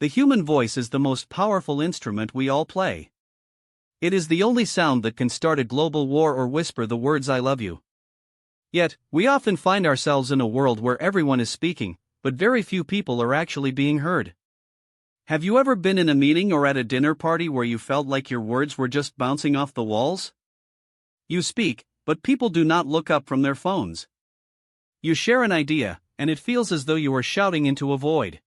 The human voice is the most powerful instrument we all play. It is the only sound that can start a global war or whisper the words "I love you." Yet, we often find ourselves in a world where everyone is speaking, but very few people are actually being heard. Have you ever been in a meeting or at a dinner party where you felt like your words were just bouncing off the walls? You speak, but people do not look up from their phones. You share an idea, and it feels as though you are shouting into a void.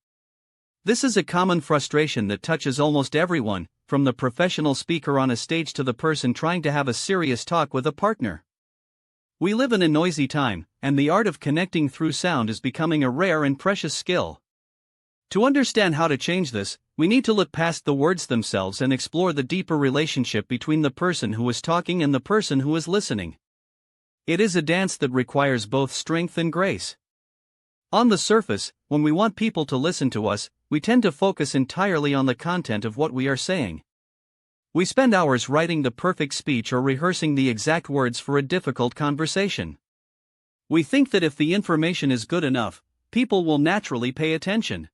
This is a common frustration that touches almost everyone, from the professional speaker on a stage to the person trying to have a serious talk with a partner. We live in a noisy time, and the art of connecting through sound is becoming a rare and precious skill. To understand how to change this, we need to look past the words themselves and explore the deeper relationship between the person who is talking and the person who is listening. It is a dance that requires both strength and grace. On the surface, when we want people to listen to us, we tend to focus entirely on the content of what we are saying. We spend hours writing the perfect speech or rehearsing the exact words for a difficult conversation. We think that if the information is good enough, people will naturally pay attention.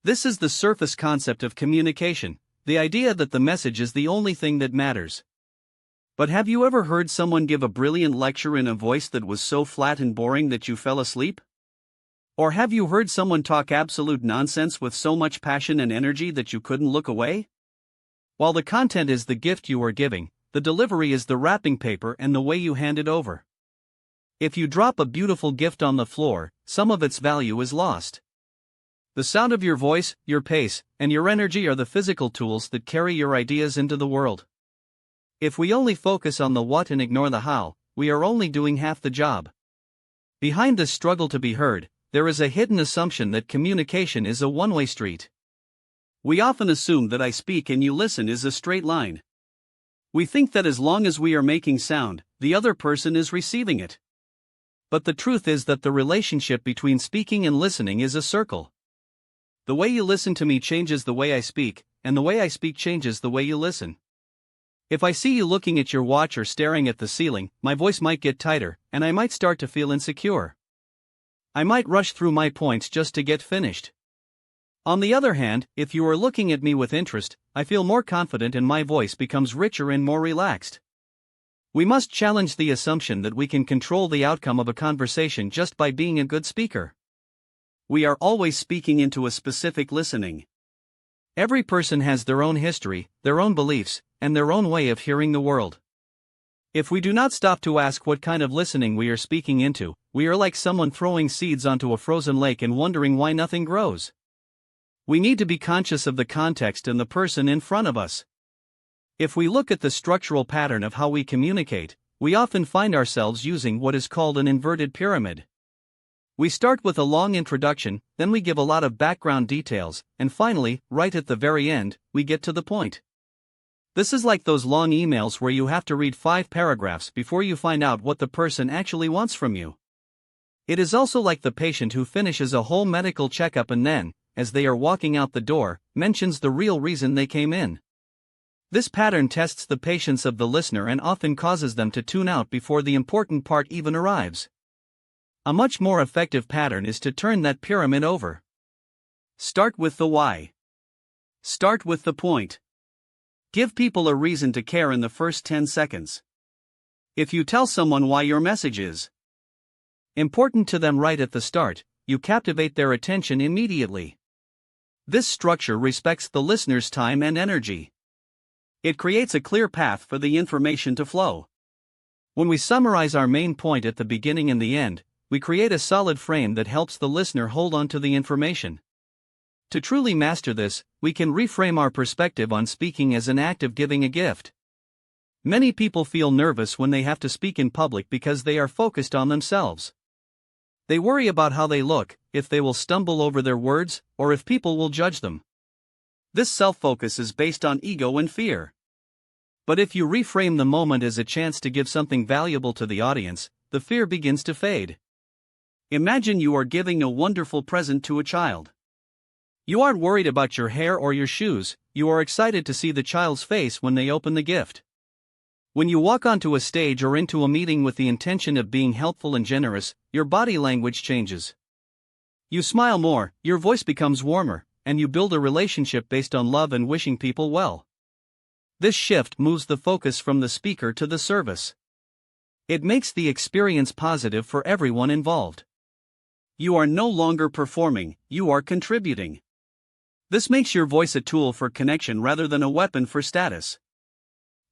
This is the surface concept of communication, the idea that the message is the only thing that matters. But have you ever heard someone give a brilliant lecture in a voice that was so flat and boring that you fell asleep? Or have you heard someone talk absolute nonsense with so much passion and energy that you couldn't look away? While the content is the gift you are giving, the delivery is the wrapping paper and the way you hand it over. If you drop a beautiful gift on the floor, some of its value is lost. The sound of your voice, your pace, and your energy are the physical tools that carry your ideas into the world. If we only focus on the what and ignore the how, we are only doing half the job. Behind this struggle to be heard, there is a hidden assumption that communication is a one-way street. We often assume that "I speak and you listen" is a straight line. We think that as long as we are making sound, the other person is receiving it. But the truth is that the relationship between speaking and listening is a circle. The way you listen to me changes the way I speak, and the way I speak changes the way you listen. If I see you looking at your watch or staring at the ceiling, my voice might get tighter, and I might start to feel insecure. I might rush through my points just to get finished. On the other hand, if you are looking at me with interest, I feel more confident and my voice becomes richer and more relaxed. We must challenge the assumption that we can control the outcome of a conversation just by being a good speaker. We are always speaking into a specific listening. Every person has their own history, their own beliefs, and their own way of hearing the world. If we do not stop to ask what kind of listening we are speaking into, we are like someone throwing seeds onto a frozen lake and wondering why nothing grows. We need to be conscious of the context and the person in front of us. If we look at the structural pattern of how we communicate, we often find ourselves using what is called an inverted pyramid. We start with a long introduction, then we give a lot of background details, and finally, right at the very end, we get to the point. This is like those long emails where you have to read 5 paragraphs before you find out what the person actually wants from you. It is also like the patient who finishes a whole medical checkup and then, as they are walking out the door, mentions the real reason they came in. This pattern tests the patience of the listener and often causes them to tune out before the important part even arrives. A much more effective pattern is to turn that pyramid over. Start with the why. Start with the point. Give people a reason to care in the first 10 seconds. If you tell someone why your message is important to them right at the start, you captivate their attention immediately. This structure respects the listener's time and energy. It creates a clear path for the information to flow. When we summarize our main point at the beginning and the end, we create a solid frame that helps the listener hold on to the information. To truly master this, we can reframe our perspective on speaking as an act of giving a gift. Many people feel nervous when they have to speak in public because they are focused on themselves. They worry about how they look, if they will stumble over their words, or if people will judge them. This self-focus is based on ego and fear. But if you reframe the moment as a chance to give something valuable to the audience, the fear begins to fade. Imagine you are giving a wonderful present to a child. You aren't worried about your hair or your shoes, you are excited to see the child's face when they open the gift. When you walk onto a stage or into a meeting with the intention of being helpful and generous, your body language changes. You smile more, your voice becomes warmer, and you build a relationship based on love and wishing people well. This shift moves the focus from the speaker to the service. It makes the experience positive for everyone involved. You are no longer performing, you are contributing. This makes your voice a tool for connection rather than a weapon for status.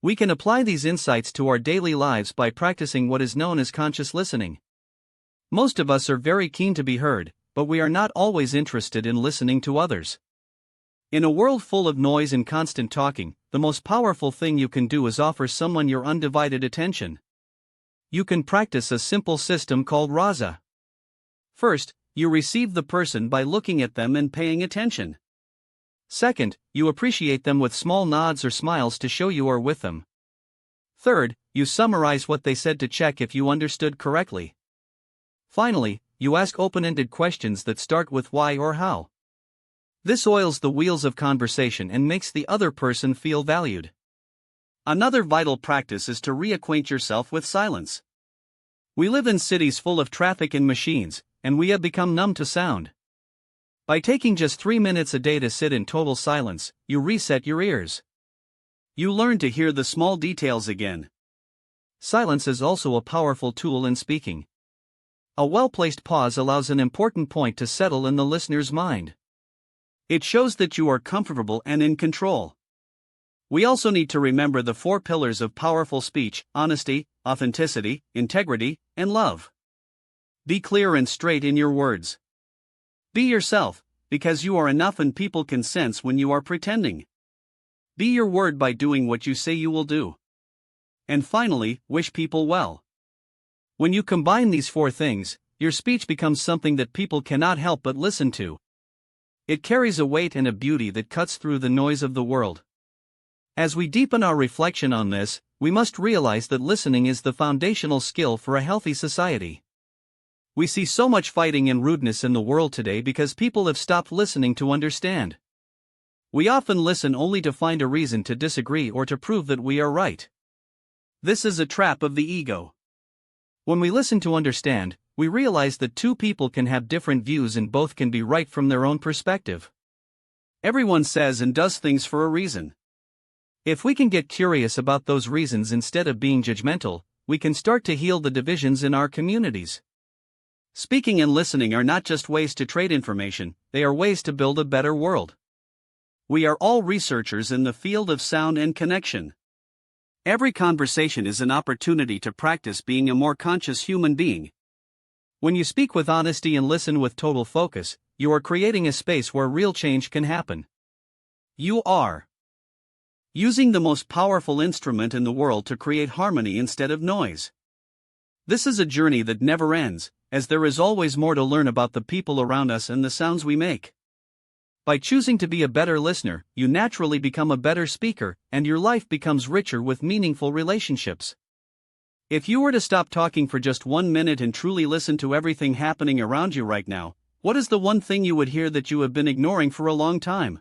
We can apply these insights to our daily lives by practicing what is known as conscious listening. Most of us are very keen to be heard, but we are not always interested in listening to others. In a world full of noise and constant talking, the most powerful thing you can do is offer someone your undivided attention. You can practice a simple system called Raza. First, you receive the person by looking at them and paying attention. Second, you appreciate them with small nods or smiles to show you are with them. Third, you summarize what they said to check if you understood correctly. Finally, you ask open-ended questions that start with why or how. This oils the wheels of conversation and makes the other person feel valued. Another vital practice is to reacquaint yourself with silence. We live in cities full of traffic and machines, and we have become numb to sound. By taking just 3 minutes a day to sit in total silence, you reset your ears. You learn to hear the small details again. Silence is also a powerful tool in speaking. A well-placed pause allows an important point to settle in the listener's mind. It shows that you are comfortable and in control. We also need to remember the 4 pillars of powerful speech: honesty, authenticity, integrity, and love. Be clear and straight in your words. Be yourself, because you are enough and people can sense when you are pretending. Be your word by doing what you say you will do. And finally, wish people well. When you combine these 4 things, your speech becomes something that people cannot help but listen to. It carries a weight and a beauty that cuts through the noise of the world. As we deepen our reflection on this, we must realize that listening is the foundational skill for a healthy society. We see so much fighting and rudeness in the world today because people have stopped listening to understand. We often listen only to find a reason to disagree or to prove that we are right. This is a trap of the ego. When we listen to understand, we realize that 2 people can have different views and both can be right from their own perspective. Everyone says and does things for a reason. If we can get curious about those reasons instead of being judgmental, we can start to heal the divisions in our communities. Speaking and listening are not just ways to trade information, they are ways to build a better world. We are all researchers in the field of sound and connection. Every conversation is an opportunity to practice being a more conscious human being. When you speak with honesty and listen with total focus, you are creating a space where real change can happen. You are using the most powerful instrument in the world to create harmony instead of noise. This is a journey that never ends, as there is always more to learn about the people around us and the sounds we make. By choosing to be a better listener, you naturally become a better speaker, and your life becomes richer with meaningful relationships. If you were to stop talking for just 1 minute and truly listen to everything happening around you right now, what is the one thing you would hear that you have been ignoring for a long time?